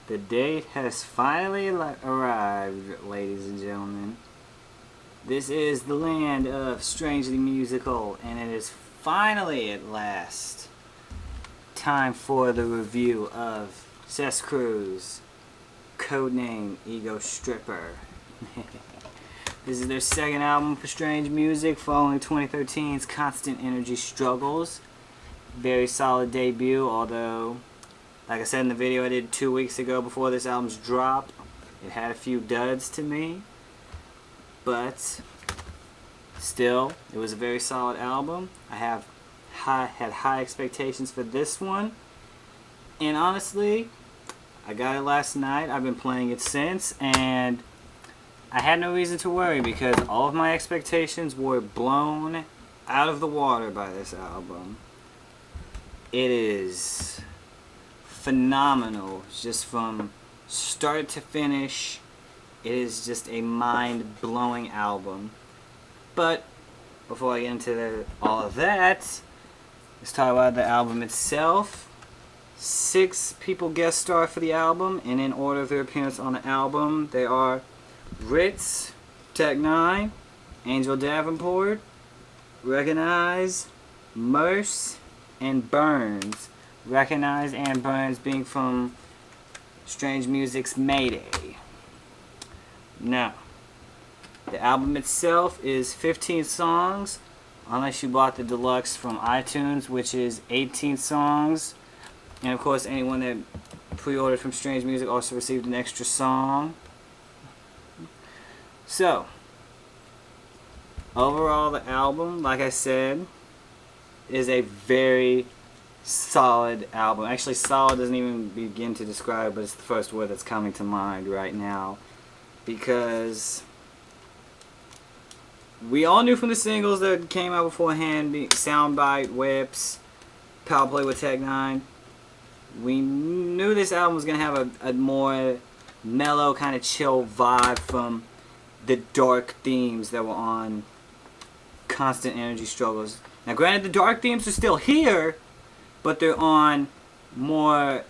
The date has finally arrived, ladies and gentlemen. This is the land of Strangely Musical, and it is finally, at last, time for the review of CES Cru's Codename Ego Stripper. This is their second album for Strange Music, following 2013's Constant Energy Struggles. Very solid debut, although, like I said in the video I did 2 weeks ago before this album's dropped, it had a few duds to me, but still, it was a very solid album. I had high expectations for this one, and honestly, I got it last night. I've been playing it since, and I had no reason to worry because all of my expectations were blown out of the water by this album. It is phenomenal, just from start to finish. It is just a mind-blowing album. But before I get into all of that, let's talk about the album itself. 6 people guest star for the album, and in order of their appearance on the album, they are Ritz, Tech 9, Angel Davenport, Recognize, Merce, and Burns. Recognize and Burns being from Strange Music's Mayday. Now, the album itself is 15 songs, unless you bought the deluxe from iTunes, which is 18 songs. And of course, anyone that pre-ordered from Strange Music also received an extra song. So, overall, the album, like I said, is a very solid album. Actually, solid doesn't even begin to describe, but it's the first word that's coming to mind right now. Because we all knew from the singles that came out beforehand, Soundbite, Whips, Power Play with Tech 9, we knew this album was going to have a more mellow, kind of chill vibe from the dark themes that were on Constant Energy Struggles. Now granted, the dark themes are still here, but they're on more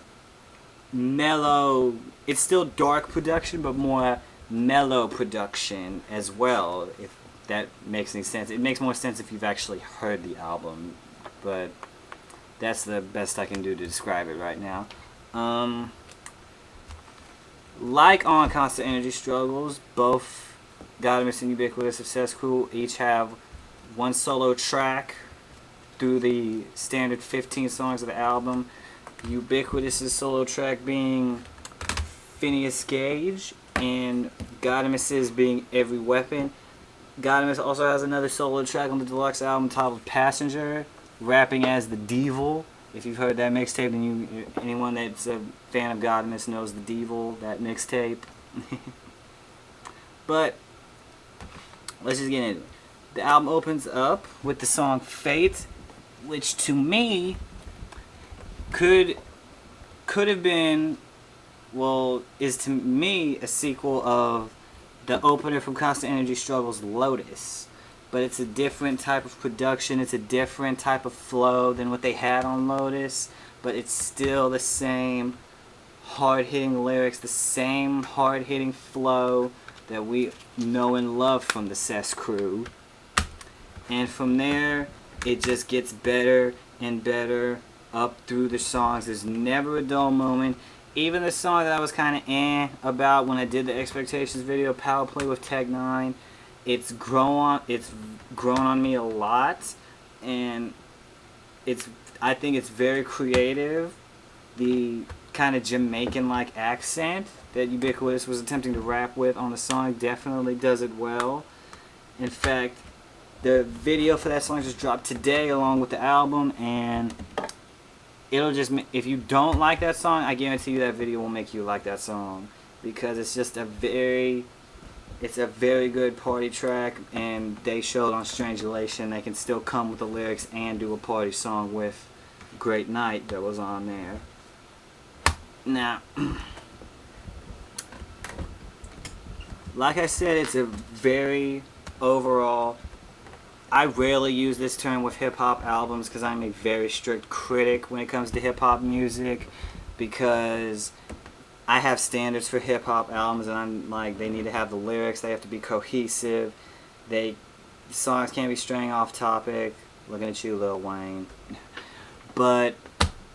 mellow, it's still dark production, but more mellow production as well, if that makes any sense. It makes more sense if you've actually heard the album, but that's the best I can do to describe it right now. Like on Constant Energy Struggles, both Godemis and Ubiquitous of CES Cru each have one solo track through the standard 15 songs of the album. Ubiquitous' solo track being Phineas Gage, and Godemis's being Every Weapon. Godemis also has another solo track on the deluxe album titled Passenger, rapping as the Devil. If you've heard that mixtape, then anyone that's a fan of Godemis knows the Devil, that mixtape. But let's just get into it. The album opens up with the song Fate, which to me could have been, well, is to me a sequel of the opener from Constant Energy Struggles, Lotus. But it's a different type of production, it's a different type of flow than what they had on Lotus, but it's still the same hard-hitting lyrics, the same hard-hitting flow that we know and love from the CES Cru. And from there, it just gets better and better up through the songs. There's never a dull moment. Even the song that I was kind of about when I did the expectations video, Power Play with Tech 9, it's grown on me a lot, and I think it's very creative. The kind of Jamaican-like accent that Ubiquitous was attempting to rap with on the song definitely does it well. In fact, the video for that song just dropped today along with the album, and it'll just, if you don't like that song, I guarantee you that video will make you like that song, because it's just a very good party track, and they showed on Strangulation they can still come with the lyrics and do a party song with Great Night that was on there. Now, like I said, it's a very overall, I rarely use this term with hip-hop albums because I'm a very strict critic when it comes to hip-hop music, because I have standards for hip hop albums, and I'm like, they need to have the lyrics. They have to be cohesive. Songs can't be straying off topic. Looking at you, Lil Wayne. But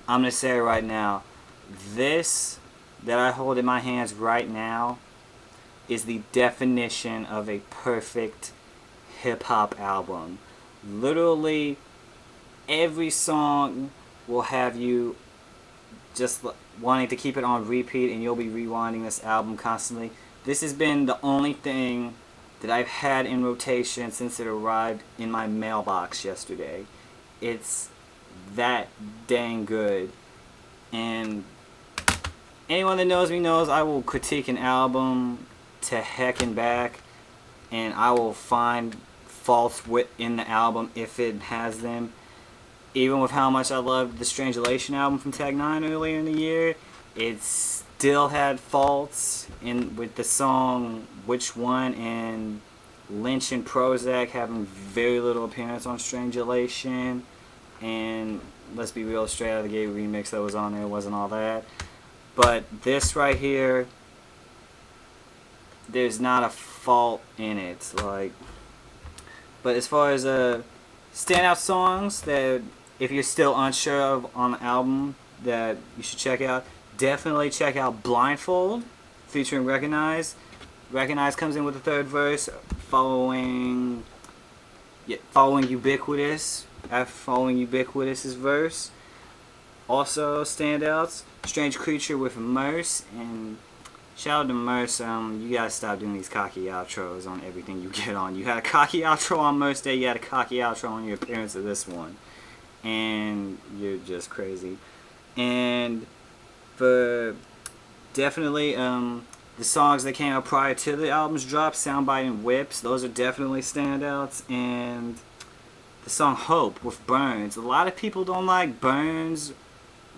I'm gonna say it right now. This that I hold in my hands right now is the definition of a perfect hip hop album. Literally, every song will have you just wanting to keep it on repeat, and you'll be rewinding this album constantly. This has been the only thing that I've had in rotation since it arrived in my mailbox yesterday. It's that dang good. And anyone that knows me knows I will critique an album to heck and back, and I will find faults within the album if it has them. Even with how much I loved the Strangulation album from Tag 9 earlier in the year, it still had faults with the song Which One and Lynch and Prozac having very little appearance on Strangulation. And let's be real, Straight Out of the Gate remix that was on there wasn't all that. But this right here, there's not a fault in it. But as far as standout songs that if you're still unsure of on the album that you should check out, definitely check out Blindfold featuring Recognize. Recognize comes in with the third verse following Ubiquitous. After following Ubiquitous' verse. Also Standouts, Strange Creature with Merce, and shout out to Merce. You gotta stop doing these cocky outros on everything you get on. You had a cocky outro on Merce Day, you had a cocky outro on your appearance of this one. And you're just crazy. And for definitely the songs that came out prior to the album's drop, Soundbite and Whips, those are definitely standouts. And the song Hope with Burns. A lot of people don't like Burns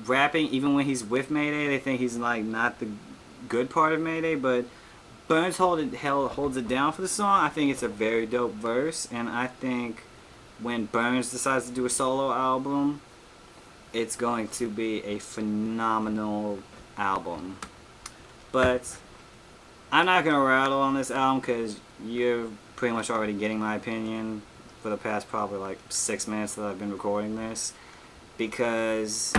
rapping even when he's with Mayday. They think he's like not the good part of Mayday, but Burns holds it down for the song. I think it's a very dope verse, and I think when Burns decides to do a solo album, it's going to be a phenomenal album. But I'm not going to rattle on this album because you're pretty much already getting my opinion for the past probably like 6 minutes that I've been recording this, because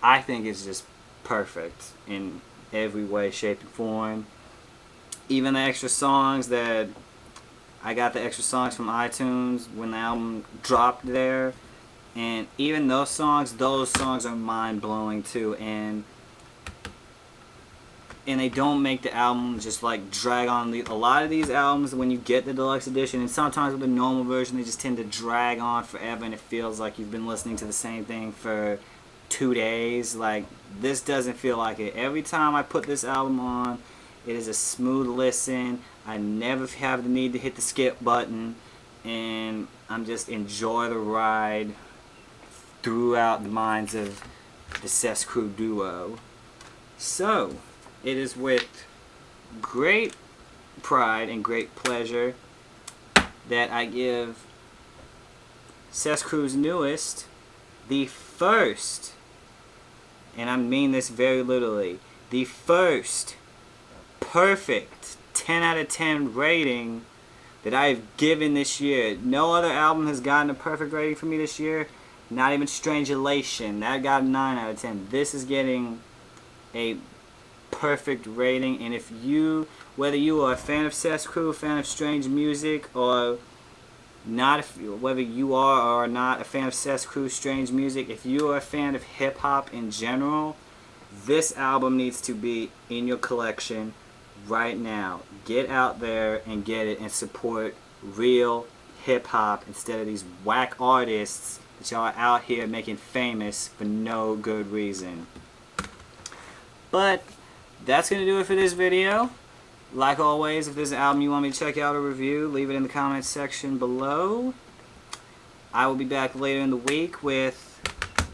I think it's just perfect in every way, shape, and form. Even the extra songs that I got the extra songs from iTunes when the album dropped there, and even those songs are mind-blowing too, and they don't make the album just like drag on. A lot of these albums, when you get the deluxe edition, and sometimes with the normal version, they just tend to drag on forever, and it feels like you've been listening to the same thing for 2 days. Like, this doesn't feel like it. Every time I put this album on, it is a smooth listen. I never have the need to hit the skip button, and I'm just enjoy the ride throughout the minds of the CES Cru duo. So, it is with great pride and great pleasure that I give CES Cru's newest, the first, and I mean this very literally, the first perfect 10 out of 10 rating that I've given this year. No other album has gotten a perfect rating for me this year. Not even Strangulation. That got a 9 out of 10. This is getting a perfect rating. And if you, whether you are a fan of CES Cru, fan of strange music, or not, whether you are or are not a fan of CES Cru strange music, if you are a fan of hip hop in general, this album needs to be in your collection right now. Get out there and get it and support real hip hop instead of these whack artists that y'all are out here making famous for no good reason. But that's gonna do it for this video. Like always, if there's an album you want me to check out or review, leave it in the comments section below. I will be back later in the week with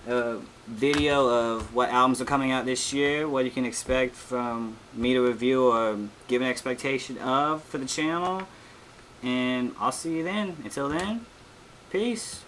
a video of what albums are coming out this year, what you can expect from me to review or give an expectation of for the channel. And I'll see you then. Until then, peace.